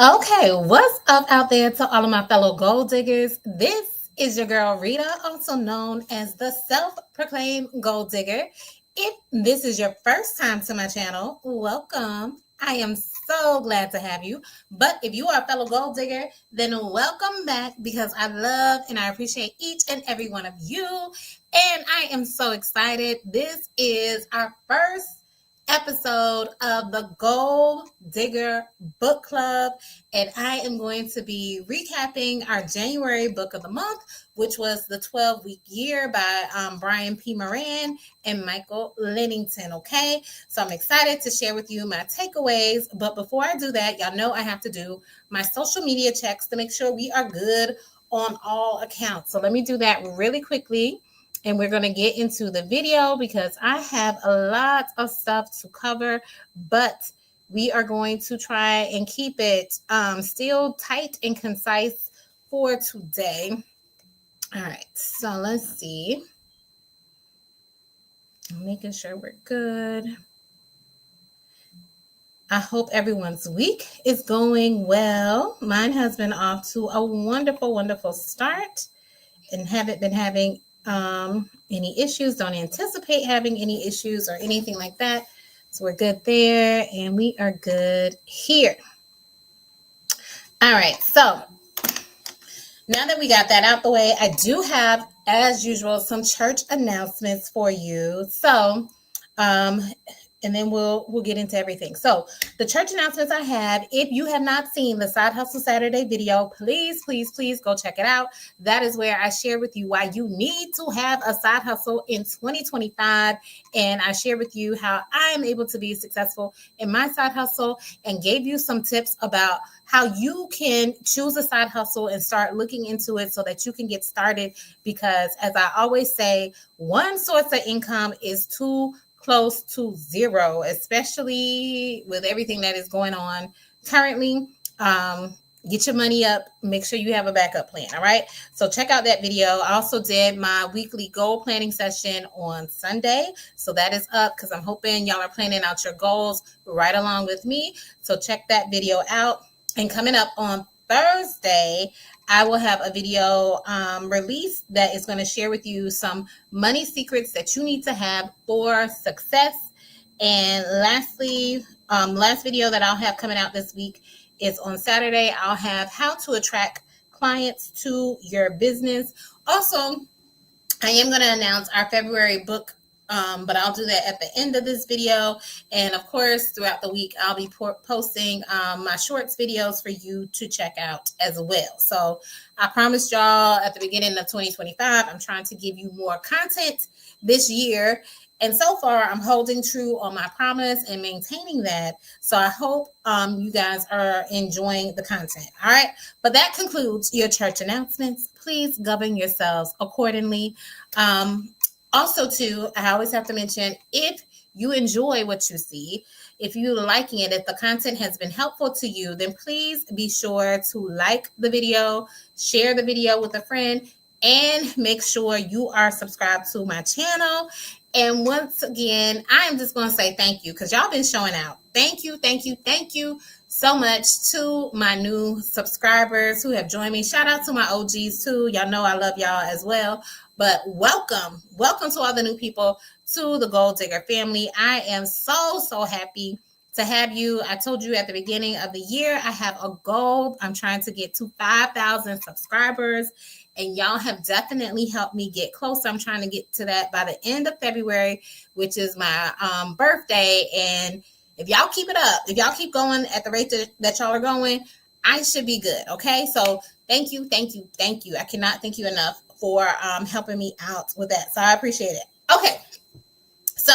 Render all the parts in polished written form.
Okay, what's up out there to all of my fellow gold diggers? This is your girl Rita, also known as the self-proclaimed gold digger. If this is your first time to my channel, welcome. I am so glad to have you. But if you are a fellow gold digger, then welcome back because I love and I appreciate each and every one of you. And I am so excited. This is our first episode of the Goal Digger Book Club, and I am going to be recapping our January book of the month, which was The 12-Week Year by Brian P. Moran and Michael Lennington. Okay, so I'm excited to share with you my takeaways, but before I do that, y'all know I have to do my social media checks to make sure we are good on all accounts. So let me do that really quickly. And we're going to get into the video because I have a lot of stuff to cover, but we are going to try and keep it still tight and concise for today. All right, so let's see. I'm making sure we're good. I hope everyone's week is going well. Mine has been off to a wonderful, wonderful start and haven't been having any issues. Don't anticipate having any issues or anything like that. So we're good there and we are good here. All right. So now that we got that out the way, I do have, as usual, some church announcements for you. So, and then we'll get into everything. So the church announcements I have, if you have not seen the Side Hustle Saturday video, please go check it out. That is where I share with you why you need to have a side hustle in 2025. And I share with you how I am able to be successful in my side hustle and gave you some tips about how you can choose a side hustle and start looking into it so that you can get started. Because as I always say, one source of income is too close to zero, especially with everything that is going on currently. Get your money up. Make sure you have a backup plan. All right. So check out that video. I also did my weekly goal planning session on Sunday. So that is up because I'm hoping y'all are planning out your goals right along with me. So check that video out. And coming up on Thursday, I will have a video released that is going to share with you some money secrets that you need to have for success. And lastly, last video that I'll have coming out this week is on Saturday. I'll have how to attract clients to your business. Also, I am going to announce our February book, but I'll do that at the end of this video. And of course, throughout the week, I'll be posting my shorts videos for you to check out as well. So I promised y'all at the beginning of 2025, I'm trying to give you more content this year. And so far, I'm holding true on my promise and maintaining that. So I hope you guys are enjoying the content. All right. But that concludes your church announcements. Please govern yourselves accordingly. Also, too, I always have to mention, if you enjoy what you see, if you're liking it, if the content has been helpful to you, then please be sure to like the video, share the video with a friend, and make sure you are subscribed to my channel. And once again, I am just going to say thank you because y'all been showing out. Thank you so much to my new subscribers who have joined me. Shout out to my OGs too. Y'all know I love y'all as well. But welcome to all the new people to the Gold Digger family. I am so happy to have you. I told you at the beginning of the year, I have a goal. I'm trying to get to 5,000 subscribers, and y'all have definitely helped me get closer. I'm trying to get to that by the end of February, which is my birthday. And if y'all keep it up, if y'all keep going at the rate that y'all are going, I should be good. Okay. So thank you. I cannot thank you enough for helping me out with that. So I appreciate it. Okay. So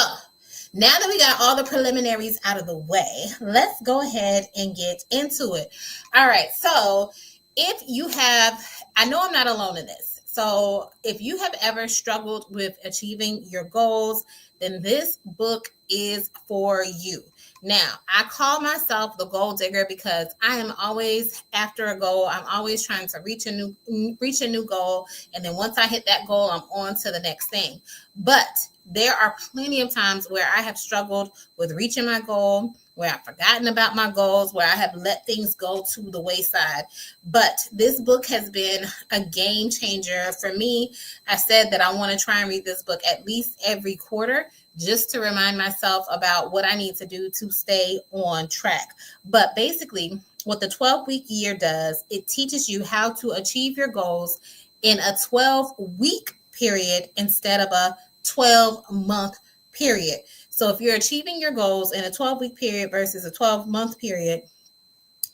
now that we got all the preliminaries out of the way, let's go ahead and get into it. All right. So if you have, I know I'm not alone in this. So if you have ever struggled with achieving your goals, then this book is for you. Now, I call myself the goal digger because I am always after a goal. I'm always trying to reach a new goal, and then once I hit that goal, I'm on to the next thing. But there are plenty of times where I have struggled with reaching my goal, where I've forgotten about my goals, where I have let things go to the wayside. But this book has been a game changer for me. I said that I want to try and read this book at least every quarter, just to remind myself about what I need to do to stay on track. But basically, what the 12-week year does, it teaches you how to achieve your goals in a 12-week period instead of a 12-month period. So if you're achieving your goals in a 12-week period versus a 12-month period,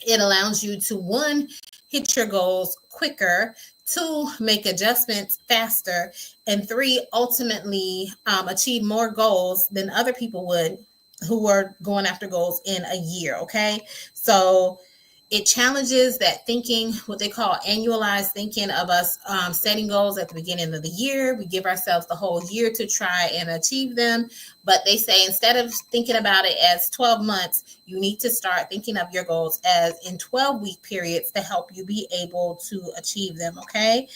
it allows you to, one, hit your goals quicker, two, make adjustments faster, and three, ultimately achieve more goals than other people would who are going after goals in a year. Okay. So it challenges that thinking, what they call annualized thinking of us setting goals at the beginning of the year. We give ourselves the whole year to try and achieve them. But they say instead of thinking about it as 12 months, you need to start thinking of your goals as in 12-week periods to help you be able to achieve them. Okay.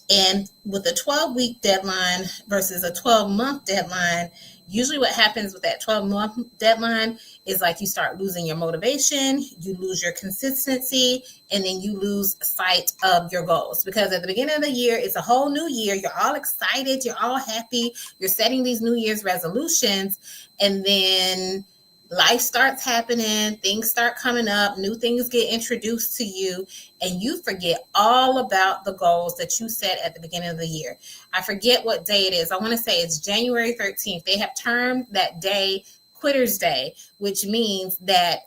And with a 12-week deadline versus a 12-month deadline, usually what happens with that 12-month deadline is like you start losing your motivation, you lose your consistency, and then you lose sight of your goals. Because at the beginning of the year, it's a whole new year. You're all excited. You're all happy. You're setting these New Year's resolutions. And then life starts happening, things start coming up, new things get introduced to you, and you forget all about the goals that you set at the beginning of the year. I forget what day it is. I want to say it's January 13th. They have termed that day Quitter's Day, which means that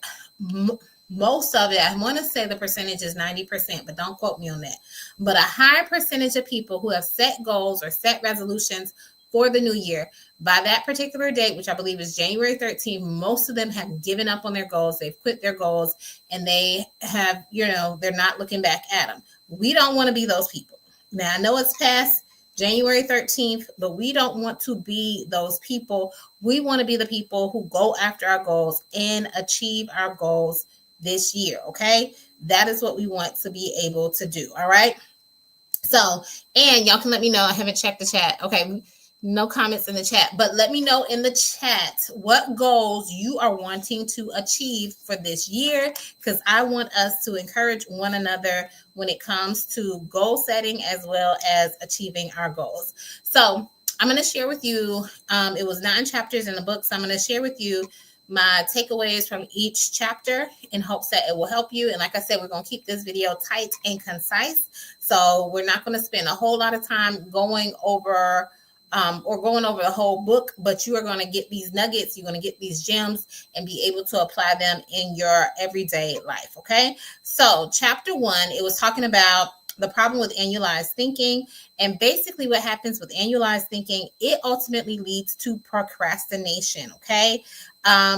most of it, I want to say the percentage is 90%, but don't quote me on that. But a high percentage of people who have set goals or set resolutions for the new year, by that particular date, which I believe is January 13th, most of them have given up on their goals. They've quit their goals and they have, they're not looking back at them. We don't want to be those people. Now, I know it's past January 13th, but we don't want to be those people. We want to be the people who go after our goals and achieve our goals this year. Okay. That is what we want to be able to do. All right. So, and y'all can let me know. I haven't checked the chat. Okay. No comments in the chat, but let me know in the chat what goals you are wanting to achieve for this year, because I want us to encourage one another when it comes to goal setting as well as achieving our goals. So I'm going to share with you, it was 9 chapters in the book, so I'm going to share with you my takeaways from each chapter in hopes that it will help you. And like I said, we're going to keep this video tight and concise. So we're not going to spend a whole lot of time going over the whole book, but you are going to get these nuggets, you're going to get these gems and be able to apply them in your everyday life. Okay. So chapter 1, it was talking about the problem with annualized thinking. And basically what happens with annualized thinking, it ultimately leads to procrastination. Okay.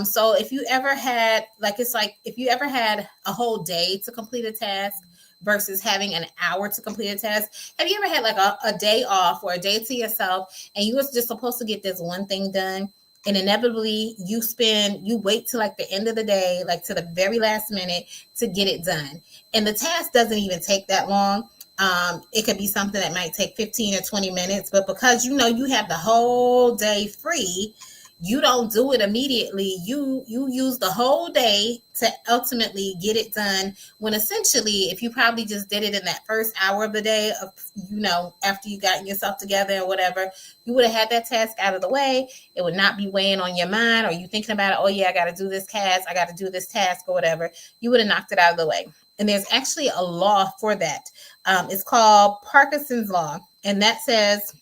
So if you ever had, if you ever had a whole day to complete a task versus having an hour to complete a task. Have you ever had like a day off or a day to yourself and you was just supposed to get this one thing done, and inevitably you wait till like the end of the day, like to the very last minute to get it done. And the task doesn't even take that long. It could be something that might take 15 or 20 minutes, but because you have the whole day free, you don't do it immediately. You use the whole day to ultimately get it done, when essentially, if you probably just did it in that first hour of the day of, after you got yourself together or whatever, you would have had that task out of the way. It would not be weighing on your mind, or you thinking about it, oh yeah, I got to do this task, I got to do this task or whatever. You would have knocked it out of the way. And there's actually a law for that. It's called Parkinson's Law. And that says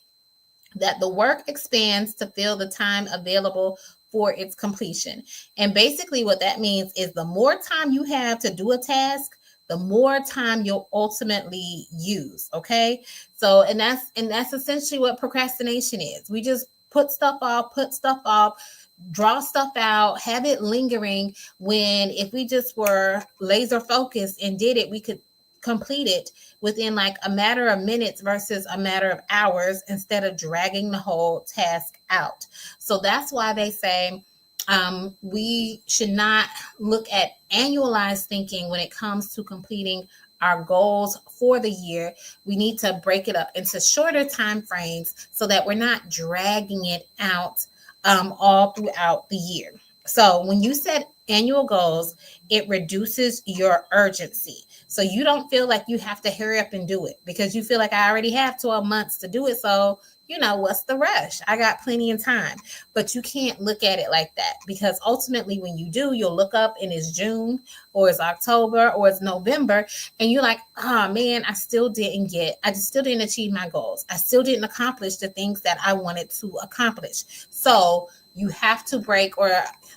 that the work expands to fill the time available for its completion. And basically what that means is the more time you have to do a task, the more time you'll ultimately use. Okay. So, and that's essentially what procrastination is. We just put stuff off, draw stuff out, have it lingering, when if we just were laser focused and did it, we could complete it within like a matter of minutes versus a matter of hours instead of dragging the whole task out. So that's why they say we should not look at annualized thinking when it comes to completing our goals for the year. We need to break it up into shorter time frames so that we're not dragging it out all throughout the year. So when you set annual goals, it reduces your urgency. So you don't feel like you have to hurry up and do it because you feel like I already have 12 months to do it. So, what's the rush? I got plenty of time. But you can't look at it like that because ultimately when you do, you'll look up and it's June or it's October or it's November and you're like, oh man, I still didn't achieve my goals. I still didn't accomplish the things that I wanted to accomplish. So you have to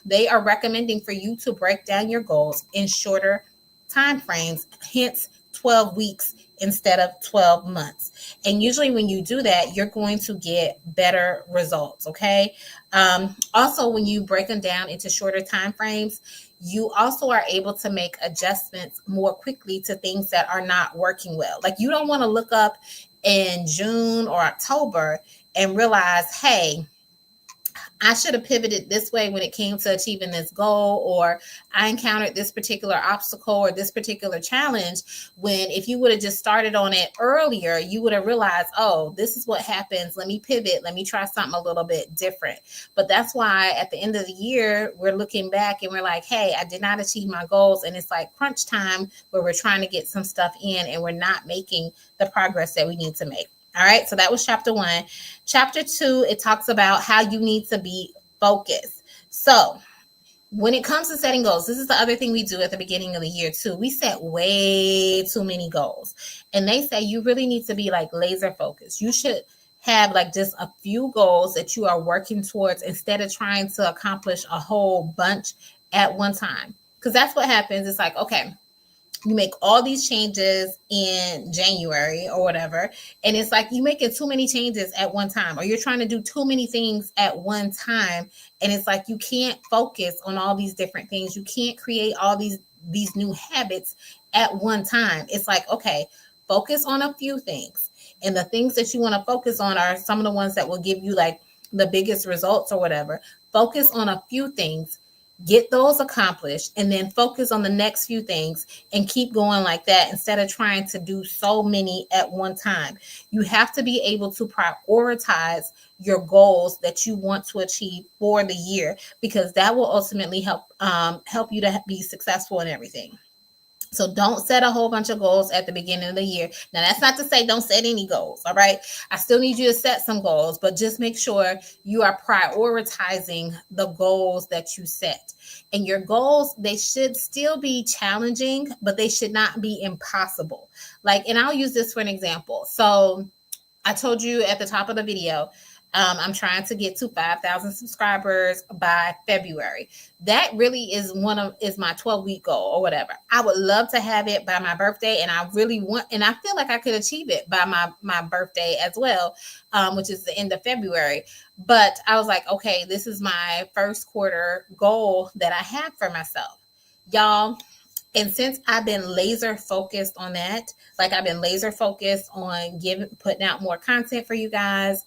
they are recommending for you to break down your goals in shorter time frames, hence 12 weeks instead of 12 months. And usually when you do that, you're going to get better results, okay? Also, when you break them down into shorter time frames, you also are able to make adjustments more quickly to things that are not working well. Like you don't want to look up in June or October and realize, hey, I should have pivoted this way when it came to achieving this goal, or I encountered this particular obstacle or this particular challenge. When if you would have just started on it earlier, you would have realized, oh, this is what happens. Let me pivot. Let me try something a little bit different. But that's why at the end of the year, we're looking back and we're like, hey, I did not achieve my goals. And it's like crunch time where we're trying to get some stuff in and we're not making the progress that we need to make. All right, so that was chapter 1. Chapter 2, it talks about how you need to be focused. So when it comes to setting goals, this is the other thing we do at the beginning of the year too. We set way too many goals. And they say you really need to be like laser focused. You should have like just a few goals that you are working towards instead of trying to accomplish a whole bunch at one time. Because that's what happens. It's like, okay, you make all these changes in January or whatever. And it's like you making too many changes at one time, or you're trying to do too many things at one time. And it's like you can't focus on all these different things. You can't create all these new habits at one time. It's like, okay, focus on a few things. And the things that you want to focus on are some of the ones that will give you like the biggest results or whatever. Focus on a few things. Get those accomplished and then focus on the next few things and keep going like that instead of trying to do so many at one time. You have to be able to prioritize your goals that you want to achieve for the year because that will ultimately help you to be successful in everything. So don't set a whole bunch of goals at the beginning of the year. Now, that's not to say don't set any goals, all right? I still need you to set some goals, but just make sure you are prioritizing the goals that you set. And your goals, they should still be challenging, but they should not be impossible. Like, and I'll use this for an example. So I told you at the top of the video, I'm trying to get to 5,000 subscribers by February. That really is my 12-week goal or whatever. I would love to have it by my birthday, and I really want, and I feel like I could achieve it by my birthday as well, which is the end of February. But I was like, okay, this is my first quarter goal that I have for myself, y'all. And since I've been laser focused on that, like I've been laser focused on putting out more content for you guys,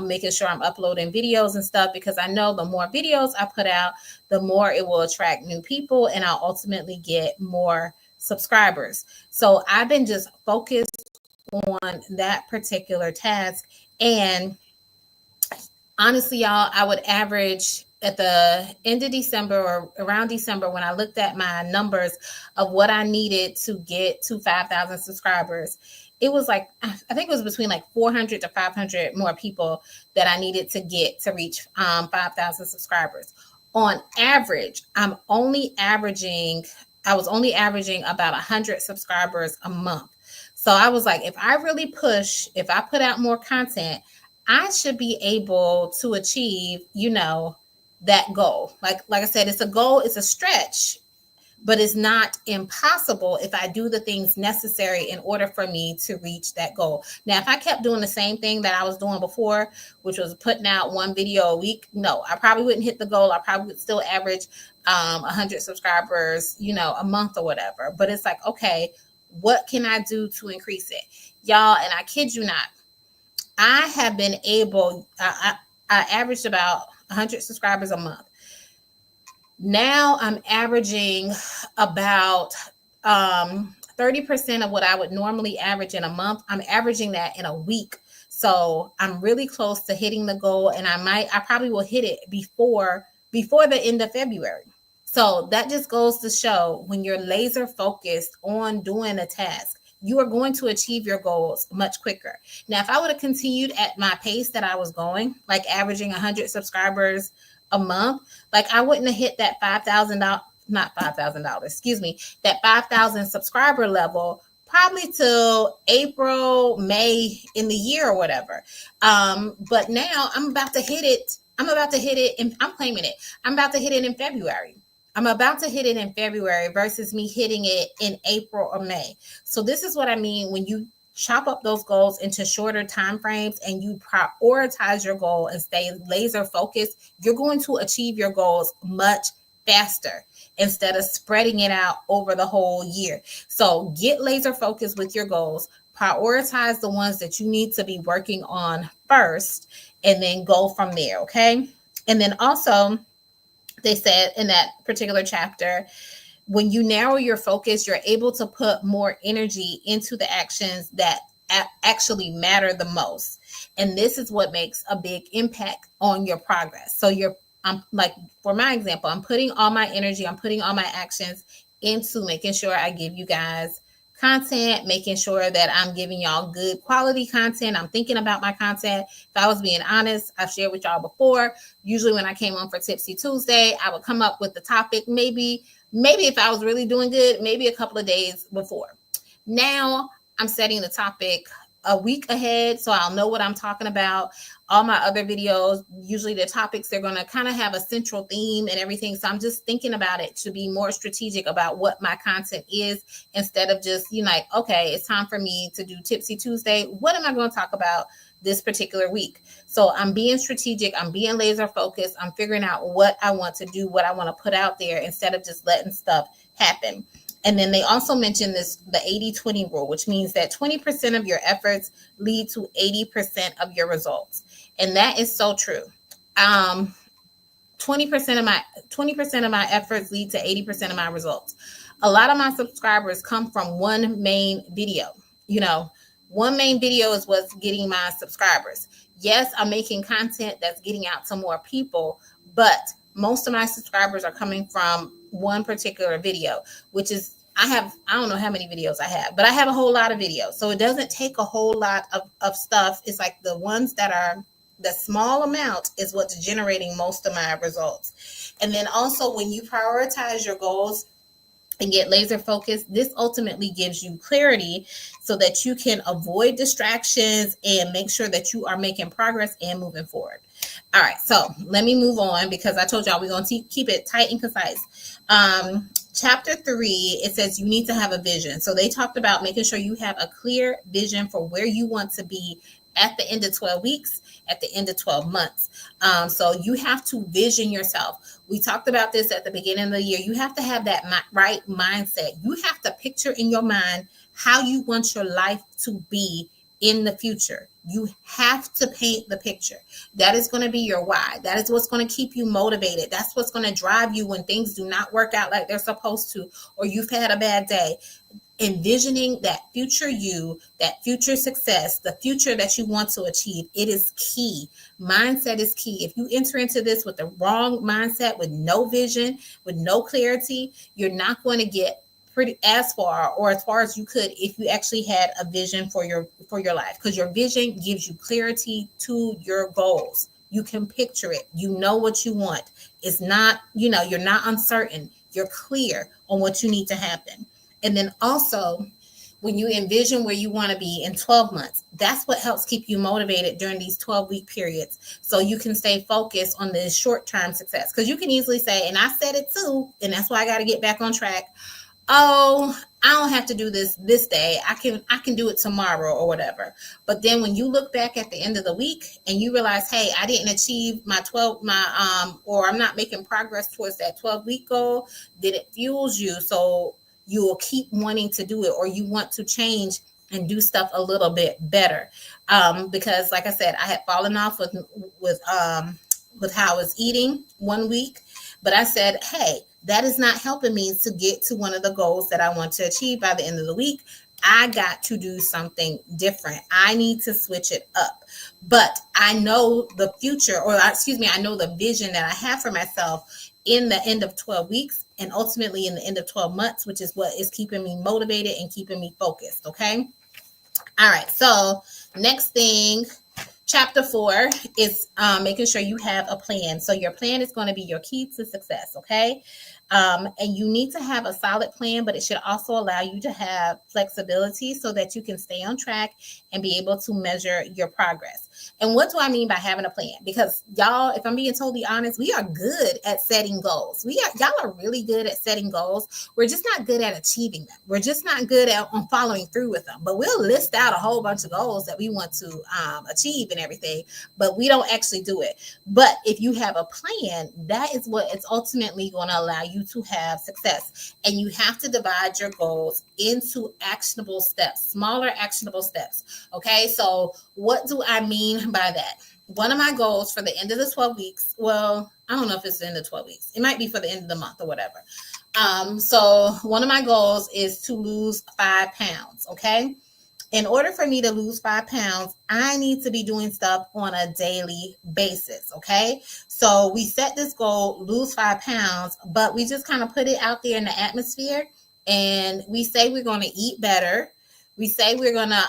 making sure I'm uploading videos and stuff, because I know the more videos I put out, the more it will attract new people and I'll ultimately get more subscribers. So I've been just focused on that particular task. And honestly, y'all, I would average at the end of December or around December, when I looked at my numbers of what I needed to get to 5,000 subscribers, it was like, I think it was between like 400 to 500 more people that I needed to get to reach 5,000 subscribers. On average, I was only averaging about 100 subscribers a month. So I was like, if I put out more content, I should be able to achieve, that goal. Like I said, it's a goal, it's a stretch, but it's not impossible if I do the things necessary in order for me to reach that goal. Now, if I kept doing the same thing that I was doing before, which was putting out one video a week, no, I probably wouldn't hit the goal. I probably would still average 100 subscribers, a month or whatever. But it's like, okay, What can I do to increase it? Y'all, and I kid you not, I have been able, I averaged about 100 subscribers a month. Now I'm averaging about 30% of what I would normally average in a month. I'm averaging that in a week. So I'm really close to hitting the goal, and I probably will hit it before the end of February. So that just goes to show, when you're laser focused on doing a task, you are going to achieve your goals much quicker. Now, if I would have continued at my pace that I was going, like averaging 100 subscribers a month, like I wouldn't have hit that $5,000, not $5,000, excuse me, that 5,000 subscriber level probably till April, May in the year or whatever. But now I'm about to hit it. And I'm claiming it. I'm about to hit it in February. I'm about to hit it in February versus me hitting it in April or May. So this is what I mean when you chop up those goals into shorter time frames and you prioritize your goal and stay laser focused, you're going to achieve your goals much faster instead of spreading it out over the whole year. So get laser focused with your goals, prioritize the ones that you need to be working on first, and then go from there. Okay. And then also, they said in that particular chapter, when you narrow your focus, you're able to put more energy into the actions that actually matter the most. And this is what makes a big impact on your progress. So I'm like, for my example, I'm putting all my energy, I'm putting all my actions into making sure I give you guys content, making sure that I'm giving y'all good quality content. I'm thinking about my content. If I was being honest, I've shared with y'all before, usually when I came on for Tipsy Tuesday, I would come up with the topic maybe if I was really doing good, maybe a couple of days before. Now I'm setting the topic a week ahead, so I'll know what I'm talking about. All my other videos, usually the topics, they're going to kind of have a central theme and everything. So I'm just thinking about it to be more strategic about what my content is, instead of just, like, okay, it's time for me to do Tipsy Tuesday. What am I going to talk about this particular week? So I'm being strategic. I'm being laser focused. I'm figuring out what I want to do, what I want to put out there, instead of just letting stuff happen. And then they also mentioned the 80-20 rule, which means that 20% of your efforts lead to 80% of your results. And that is so true. 20% of my efforts lead to 80% of my results. A lot of my subscribers come from one main video. One main video is what's getting my subscribers. Yes, I'm making content that's getting out to more people, but most of my subscribers are coming from one particular video, which is, I don't know how many videos I have, but I have a whole lot of videos. So it doesn't take a whole lot of stuff. It's like the ones that are the small amount is what's generating most of my results. And then also, when you prioritize your goals and get laser focused, this ultimately gives you clarity so that you can avoid distractions and make sure that you are making progress and moving forward. All right, so let me move on, because I told y'all we're going to keep it tight and concise. Chapter 3, it says you need to have a vision. So they talked about making sure you have a clear vision for where you want to be at the end of 12 weeks, at the end of 12 months. So you have to vision yourself. We talked about this at the beginning of the year. You have to have that right mindset. You have to picture in your mind how you want your life to be in the future. You have to paint the picture. That is going to be your why. That is what's going to keep you motivated. That's what's going to drive you when things do not work out like they're supposed to, or you've had a bad day. Envisioning that future you, that future success, the future that you want to achieve, it is key. Mindset is key. If you enter into this with the wrong mindset, with no vision, with no clarity, you're not going to get as far as you could if you actually had a vision for your life, because your vision gives you clarity to your goals. You can picture it. You know what you want. It's not, you're not uncertain. You're clear on what you need to happen. And then also, when you envision where you want to be in 12 months, that's what helps keep you motivated during these 12-week periods. So you can stay focused on the short-term success. Because you can easily say, and I said it too, and that's why I got to get back on track. Oh, I don't have to do this day. I can do it tomorrow or whatever. But then when you look back at the end of the week and you realize, hey, I didn't achieve or I'm not making progress towards that 12-week goal, then it fuels you. So you will keep wanting to do it, or you want to change and do stuff a little bit better. Because like I said, I had fallen off with how I was eating one week, but I said, hey, that is not helping me to get to one of the goals that I want to achieve by the end of the week. I got to do something different. I need to switch it up. But I know the future, or excuse me, I know the vision that I have for myself in the end of 12 weeks and ultimately in the end of 12 months, which is what is keeping me motivated and keeping me focused. Okay. All right. So next thing, chapter 4 is making sure you have a plan. So your plan is going to be your key to success. Okay. And you need to have a solid plan, but it should also allow you to have flexibility so that you can stay on track and be able to measure your progress. And what do I mean by having a plan? Because y'all, if I'm being totally honest, we are good at setting goals. Y'all are really good at setting goals. We're just not good at achieving them. We're just not good at following through with them. But we'll list out a whole bunch of goals that we want to achieve and everything, but we don't actually do it. But if you have a plan, that is what it's ultimately going to allow you to have success. And you have to divide your goals into actionable steps, smaller actionable steps. Okay, so what do I mean by that? One of my goals for the end of the 12 weeks, well, I don't know if it's the end of 12 weeks. It might be for the end of the month or whatever. So one of my goals is to lose 5 pounds. Okay. In order for me to lose 5 pounds, I need to be doing stuff on a daily basis. Okay. So we set this goal, lose 5 pounds, but we just kind of put it out there in the atmosphere. And we say we're going to eat better. We say we're going to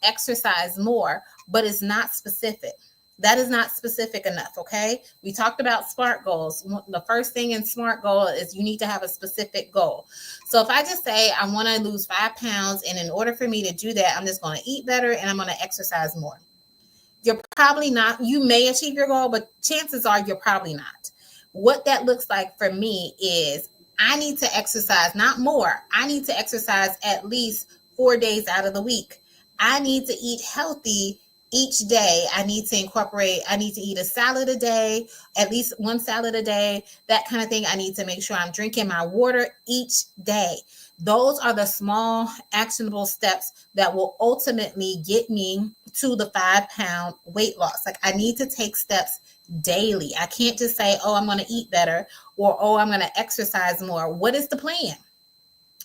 exercise more, but it's not specific. That is not specific enough. Okay. We talked about SMART goals. The first thing in SMART goal is you need to have a specific goal. So if I just say I want to lose 5 pounds, and in order for me to do that, I'm just going to eat better and I'm going to exercise more. You're probably not, you may achieve your goal, but chances are you're probably not. What that looks like for me is I need to exercise, not more. I need to exercise at least 4 days out of the week. I need to eat healthy each day. I need to eat a salad a day, at least one salad a day, that kind of thing. I need to make sure I'm drinking my water each day. Those are the small actionable steps that will ultimately get me to the 5 pound weight loss. Like I need to take steps daily. I can't just say, oh, I'm going to eat better, or, oh, I'm going to exercise more. What is the plan?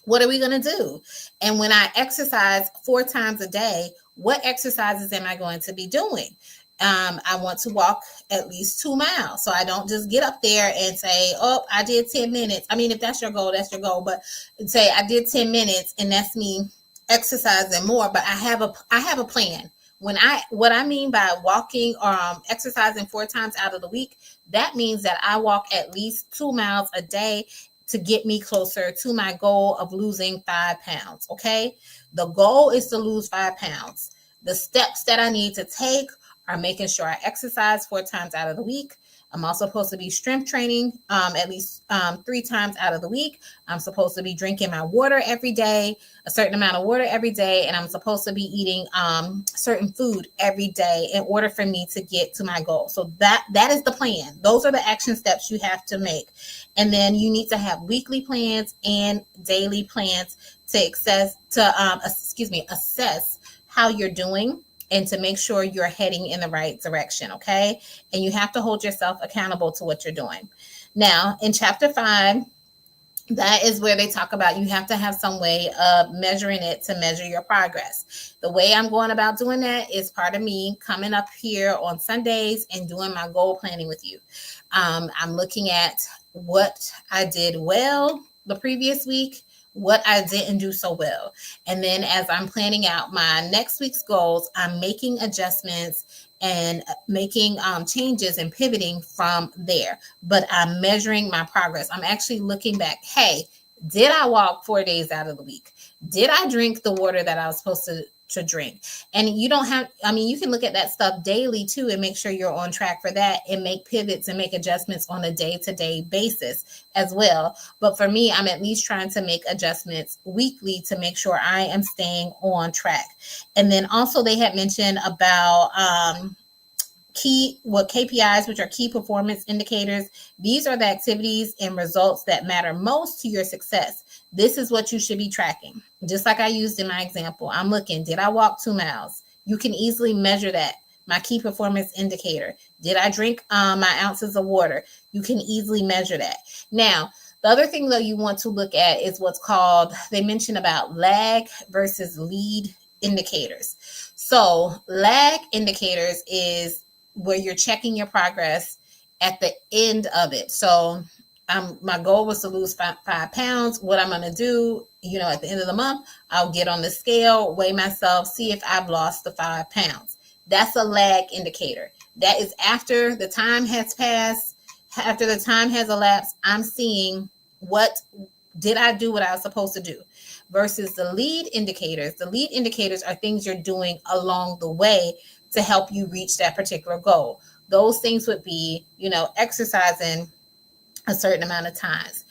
What are we going to do? And when I exercise 4 times a day, what exercises am I going to be doing? I want to walk at least 2 miles. So I don't just get up there and say, oh, I did 10 minutes. I mean, if that's your goal, that's your goal. But say I did 10 minutes and that's me exercising more. But I have a plan. What I mean by walking or exercising 4 times out of the week, that means that I walk at least 2 miles a day to get me closer to my goal of losing 5 pounds. Okay. The goal is to lose 5 pounds. The steps that I need to take are making sure I exercise 4 times out of the week. I'm also supposed to be strength training at least 3 times out of the week. I'm supposed to be drinking my water every day, a certain amount of water every day, and I'm supposed to be eating certain food every day in order for me to get to my goal. So that is the plan. Those are the action steps you have to make. And then you need to have weekly plans and daily plans to assess how you're doing and to make sure you're heading in the right direction. Okay. And you have to hold yourself accountable to what you're doing. Now, in chapter 5, that is where they talk about you have to have some way of measuring it to measure your progress. The way I'm going about doing that is part of me coming up here on Sundays and doing my goal planning with you. I'm looking at what I did well the previous week, what I didn't do so well. And then as I'm planning out my next week's goals, I'm making adjustments and making changes and pivoting from there. But I'm measuring my progress. I'm actually looking back. Hey, did I walk 4 days out of the week? Did I drink the water that I was supposed to drink? And you don't have, you can look at that stuff daily too and make sure you're on track for that and make pivots and make adjustments on a day-to-day basis as well. But for me, I'm at least trying to make adjustments weekly to make sure I am staying on track. And then also they had mentioned about KPIs, which are key performance indicators. These are the activities and results that matter most to your success. This is what you should be tracking. Just like I used in my example, I'm looking, did I walk 2 miles? You can easily measure that. My key performance indicator. Did I drink my ounces of water? You can easily measure that. Now, the other thing though you want to look at is what's called, they mention about lag versus lead indicators. So lag indicators is where you're checking your progress at the end of it. So my goal was to lose 5 pounds. What I'm going to do, at the end of the month, I'll get on the scale, weigh myself, see if I've lost the 5 pounds. That's a lag indicator. That is after the time has passed, after the time has elapsed, I'm seeing what did I do what I was supposed to do versus the lead indicators. The lead indicators are things you're doing along the way to help you reach that particular goal. Those things would be, exercising a certain amount of times,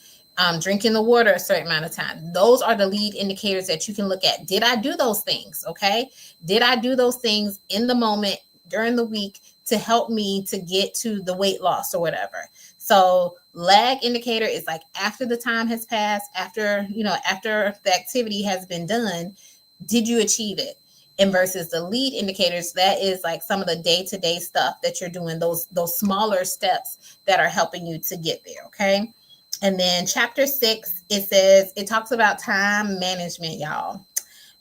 drinking the water a certain amount of time. Those are the lead indicators that you can look at. Did I do those things? Okay. Did I do those things in the moment during the week to help me to get to the weight loss or whatever? So lag indicator is like after the time has passed, after the activity has been done, did you achieve it? And versus the lead indicators, that is like some of the day-to-day stuff that you're doing, those smaller steps that are helping you to get there. Okay. And then chapter 6, it talks about time management, y'all.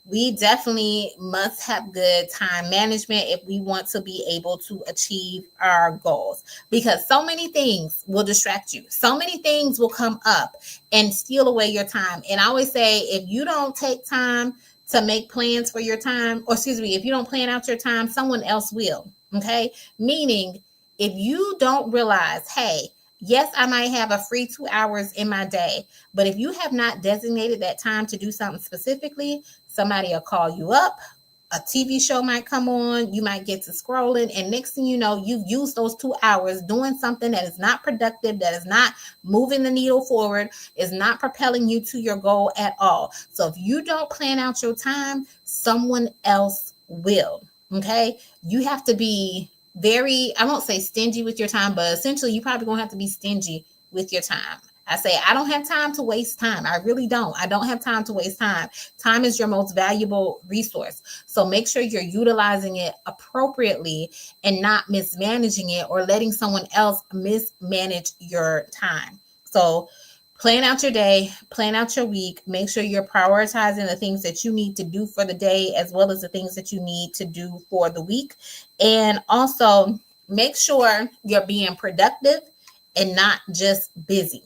We definitely must have good time management if we want to be able to achieve our goals, because so many things will distract you. So many things will come up and steal away your time. And I always say, if you don't take time to make plans for your time, if you don't plan out your time, someone else will. Okay. Meaning, if you don't realize, hey, yes, I might have a free 2 hours in my day, but if you have not designated that time to do something specifically, somebody will call you up, a TV show might come on, you might get to scrolling, and next thing you know, you've used those 2 hours doing something that is not productive, that is not moving the needle forward, is not propelling you to your goal at all. So if you don't plan out your time, someone else will. Okay? You have to be very, I won't say stingy with your time, but essentially you probably gonna have to be stingy with your time. I say, I don't have time to waste time. I really don't. I don't have time to waste time. Time is your most valuable resource. So make sure you're utilizing it appropriately and not mismanaging it or letting someone else mismanage your time. So plan out your day, plan out your week, make sure you're prioritizing the things that you need to do for the day as well as the things that you need to do for the week. And also make sure you're being productive and not just busy.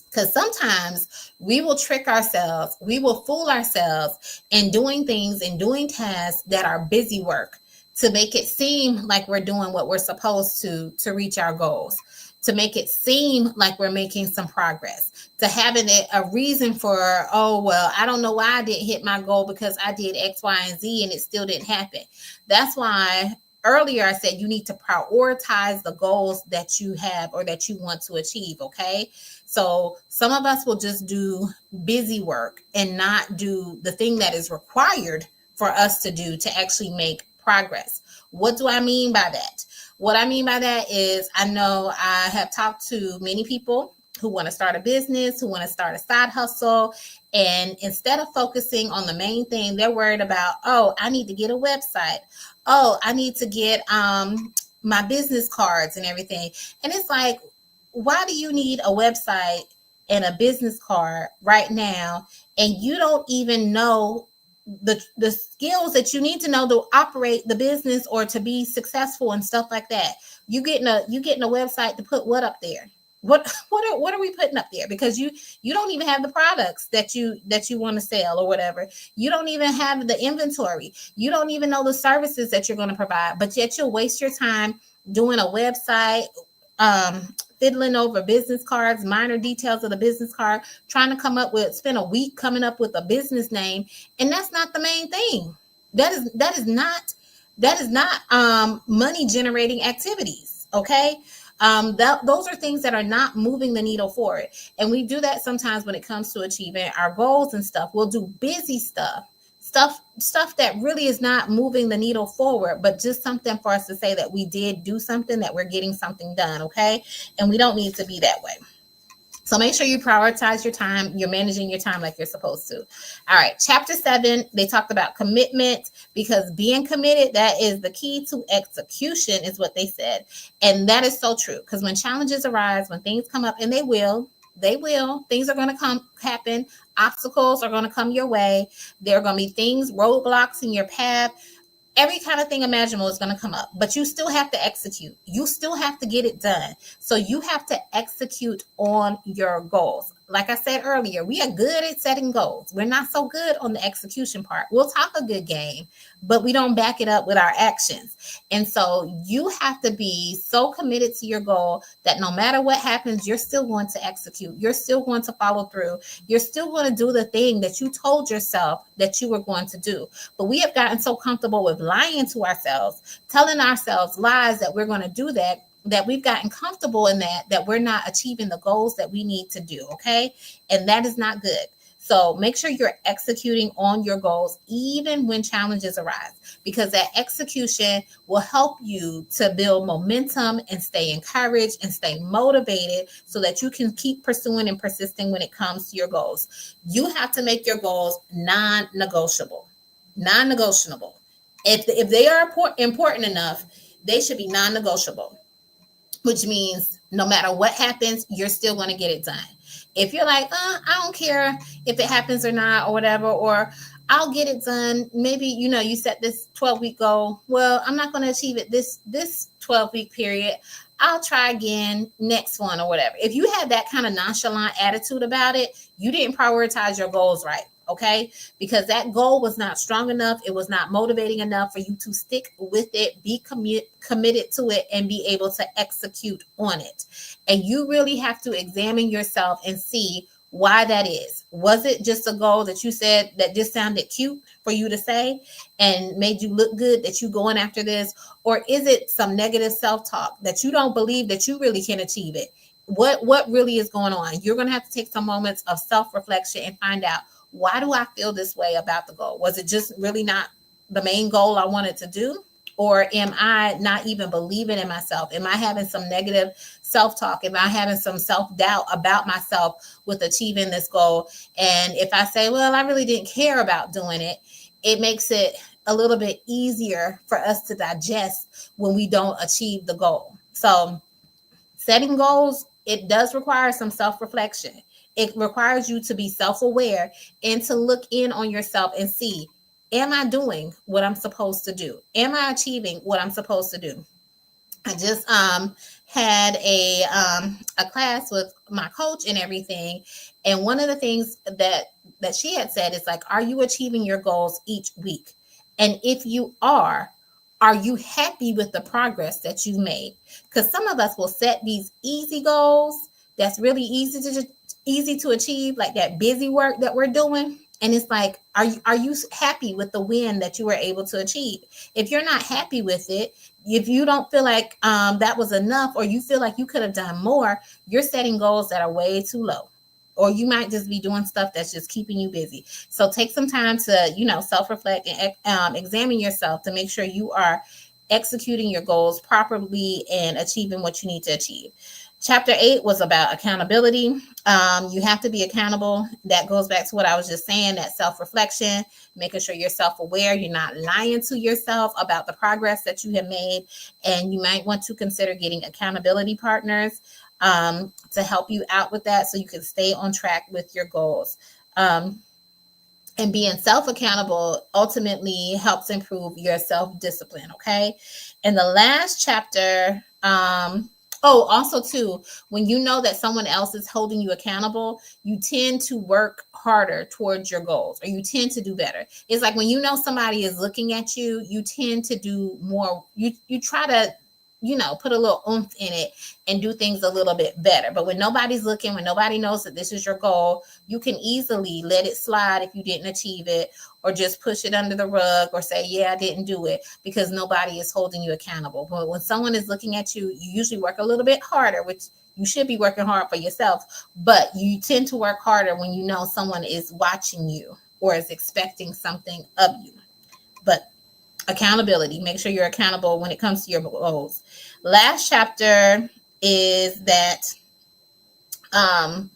Because sometimes we will trick ourselves, we will fool ourselves in doing things and doing tasks that are busy work to make it seem like we're doing what we're supposed to reach our goals, to make it seem like we're making some progress, to having it a reason for, oh, well, I don't know why I didn't hit my goal because I did X, Y, and Z and it still didn't happen. That's why earlier I said you need to prioritize the goals that you have or that you want to achieve, okay? So some of us will just do busy work and not do the thing that is required for us to do to actually make progress. What do I mean by that? What I mean by that is I know I have talked to many people who want to start a business, who want to start a side hustle. And instead of focusing on the main thing, they're worried about, oh, I need to get a website. Oh, I need to get my business cards and everything. And it's like, why do you need a website and a business card right now? And you don't even know the skills that you need to know to operate the business or to be successful and stuff like that. You getting a website to put what up there? What are we putting up there? Because you don't even have the products that you want to sell or whatever. You don't even have the inventory. You don't even know the services that you're going to provide, but yet you'll waste your time doing a website, fiddling over business cards, minor details of the business card, trying to spend a week coming up with a business name. And that's not the main thing. That is not money generating activities. Okay. Those are things that are not moving the needle forward. And we do that sometimes when it comes to achieving our goals and stuff. We'll do busy stuff stuff that really is not moving the needle forward, but just something for us to say that we did do something, that we're getting something done. Okay. And we don't need to be that way. So make sure you prioritize your time. You're managing your time like you're supposed to. All right. Chapter 7, they talked about commitment, because being committed, that is the key to execution, is what they said. And that is so true, because when challenges arise, when things come up, and they will, things are going to happen. Obstacles are going to come your way. There are going to be things, roadblocks in your path. Every kind of thing imaginable is going to come up, but you still have to execute. You still have to get it done. So you have to execute on your goals. Like I said earlier, we are good at setting goals. We're not so good on the execution part. We'll talk a good game, but we don't back it up with our actions. And so you have to be so committed to your goal that no matter what happens, you're still going to execute. You're still going to follow through. You're still going to do the thing that you told yourself that you were going to do. But we have gotten so comfortable with lying to ourselves, telling ourselves lies that we're going to do that we've gotten comfortable in that we're not achieving the goals that we need to do. Okay. And that is not good. So make sure you're executing on your goals, even when challenges arise, because that execution will help you to build momentum and stay encouraged and stay motivated so that you can keep pursuing and persisting when it comes to your goals. You have to make your goals non-negotiable. If they are important enough, they should be non-negotiable, which means no matter what happens, you're still going to get it done. If you're like, I don't care if it happens or not, or whatever, or I'll get it done. Maybe, you set this 12-week goal. Well, I'm not going to achieve it this 12-week period. I'll try again next one or whatever. If you have that kind of nonchalant attitude about it, you didn't prioritize your goals right. Okay, because that goal was not strong enough. It was not motivating enough for you to stick with it, be committed to it, and be able to execute on it. And you really have to examine yourself and see why that is. Was it just a goal that you said that just sounded cute for you to say and made you look good that you going after this? Or is it some negative self-talk that you don't believe that you really can achieve it? What really is going on? You're going to have to take some moments of self-reflection and find out, why do I feel this way about the goal? Was it just really not the main goal I wanted to do? Or am I not even believing in myself? Am I having some negative self-talk? Am I having some self-doubt about myself with achieving this goal? And if I say, well, I really didn't care about doing it, it makes it a little bit easier for us to digest when we don't achieve the goal. So setting goals, it does require some self-reflection. It requires you to be self-aware and to look in on yourself and see, am I doing what I'm supposed to do? Am I achieving what I'm supposed to do? I just had a class with my coach and everything. And one of the things that she had said is like, are you achieving your goals each week? And if you are you happy with the progress that you've made? Because some of us will set these easy goals that's really easy to achieve, like that busy work that we're doing. And it's like, are you happy with the win that you were able to achieve? If you're not happy with it, if you don't feel like that was enough, or you feel like you could have done more, you're setting goals that are way too low. Or you might just be doing stuff that's just keeping you busy. So take some time to, self-reflect and examine yourself to make sure you are executing your goals properly and achieving what you need to achieve. Chapter 8 was about accountability. You have to be accountable. That goes back to what I was just saying, that self-reflection, making sure you're self-aware. You're not lying to yourself about the progress that you have made. And you might want to consider getting accountability partners to help you out with that so you can stay on track with your goals. And being self-accountable ultimately helps improve your self-discipline, okay? And the last chapter, also too, when you know that someone else is holding you accountable, you tend to work harder towards your goals, or you tend to do better. It's like when you know somebody is looking at you, you tend to do more. You try to, put a little oomph in it and do things a little bit better. But when nobody's looking, when nobody knows that this is your goal, you can easily let it slide if you didn't achieve it, or just push it under the rug, or say, yeah, I didn't do it, because nobody is holding you accountable. But when someone is looking at you, you usually work a little bit harder, which you should be working hard for yourself, but you tend to work harder when you know someone is watching you. or is expecting something of you. But accountability, make sure you're accountable when it comes to your goals. Last chapter is that I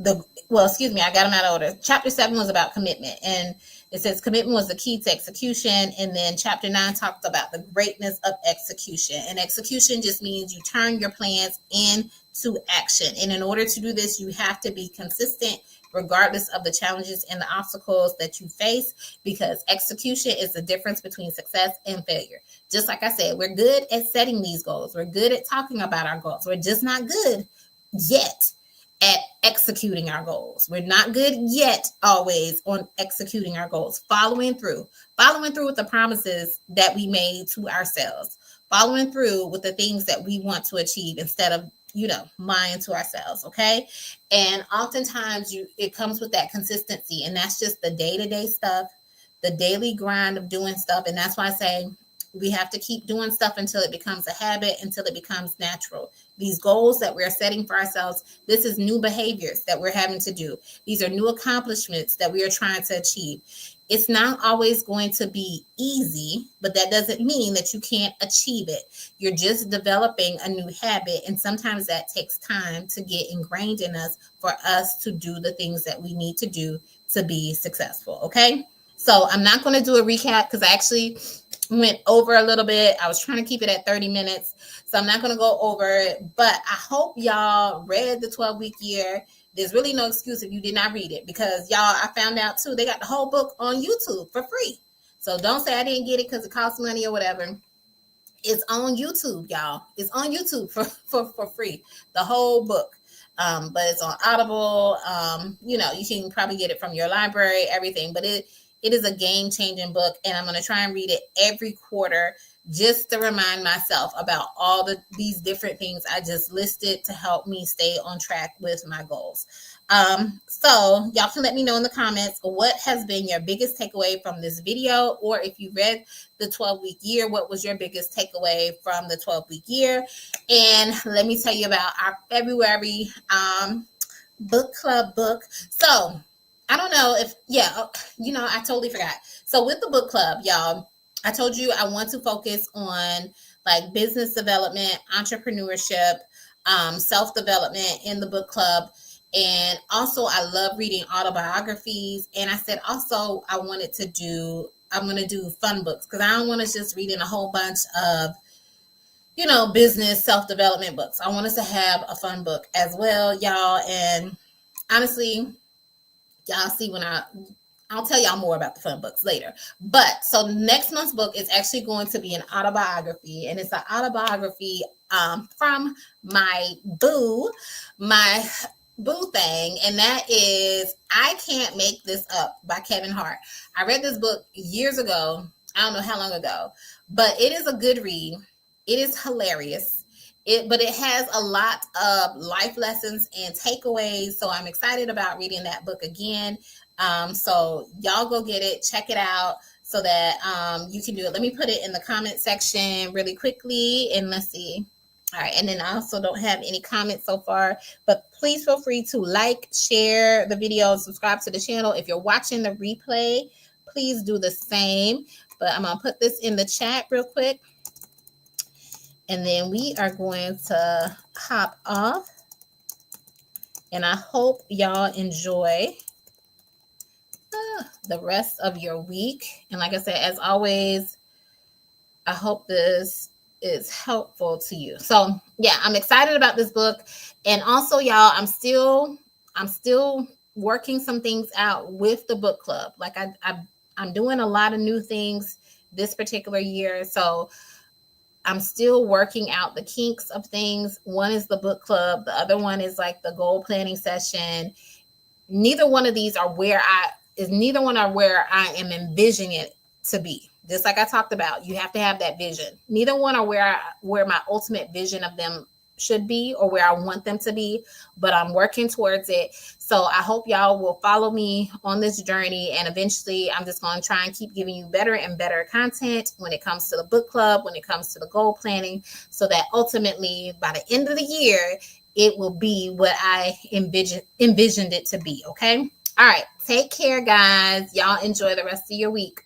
got them out of order. Chapter 7 was about commitment, and it says commitment was the key to execution. And then chapter 9 talked about the greatness of execution. And execution just means you turn your plans into action. And in order to do this, you have to be consistent regardless of the challenges and the obstacles that you face, because execution is the difference between success and failure. Just like I said, we're good at setting these goals. We're good at talking about our goals. We're just not good yet at executing our goals. We're not good yet always on executing our goals, following through with the promises that we made to ourselves, following through with the things that we want to achieve instead of, lying to ourselves. Okay. And oftentimes it comes with that consistency, and that's just the day-to-day stuff, the daily grind of doing stuff. And that's why I say we have to keep doing stuff until it becomes a habit, until it becomes natural. These goals that we're setting for ourselves, this is new behaviors that we're having to do. These are new accomplishments that we are trying to achieve. It's not always going to be easy, but that doesn't mean that you can't achieve it. You're just developing a new habit, and sometimes that takes time to get ingrained in us for us to do the things that we need to do to be successful. Okay. So I'm not going to do a recap because I actually went over a little bit. I was trying to keep it at 30 minutes. So I'm not going to go over it, but I hope y'all read the 12-week year. There's really no excuse if you did not read it, because y'all, I found out too, they got the whole book on YouTube for free. So don't say I didn't get it because it costs money or whatever. It's on YouTube, y'all. It's on YouTube for free, the whole book. But it's on Audible. You can probably get it from your library, everything, but it is a game-changing book, and I'm going to try and read it every quarter just to remind myself about all these different things I just listed to help me stay on track with my goals. So y'all can let me know in the comments what has been your biggest takeaway from this video, or if you read the 12-week year, what was your biggest takeaway from the 12-week year? And let me tell you about our February book club book. So I don't know if, I totally forgot. So with the book club, y'all, I told you I want to focus on like business development, entrepreneurship, self-development in the book club. And also I love reading autobiographies. And I said, also, I'm going to do fun books, because I don't want to just read in a whole bunch of, business self-development books. I want us to have a fun book as well, y'all. And honestly, y'all see when I'll tell y'all more about the fun books later. But so next month's book is actually going to be an autobiography, and it's an autobiography from my boo thing, and that is I Can't Make This Up by Kevin Hart. I read this book years ago. I don't know how long ago, but it is a good read. It is hilarious. But it has a lot of life lessons and takeaways. So I'm excited about reading that book again. So y'all go get it, check it out so that you can do it. Let me put it in the comment section really quickly, and let's see. All right. And then I also don't have any comments so far, but please feel free to like, share the video, subscribe to the channel. If you're watching the replay, please do the same. But I'm going to put this in the chat real quick. And then we are going to hop off. And I hope y'all enjoy the rest of your week. And like I said, as always, I hope this is helpful to you. So yeah, I'm excited about this book. And also, y'all, I'm still working some things out with the book club. Like I'm doing a lot of new things this particular year. So I'm still working out the kinks of things. One is the book club. The other one is like the goal planning session. Neither one of these are where I am envisioning it to be. Just like I talked about, you have to have that vision. Neither one are where my ultimate vision of them should be or where I want them to be, but I'm working towards it. So I hope y'all will follow me on this journey, and eventually I'm just going to try and keep giving you better and better content when it comes to the book club, when it comes to the goal planning, so that ultimately by the end of the year, it will be what I envisioned it to be. Okay. All right. Take care, guys. Y'all enjoy the rest of your week.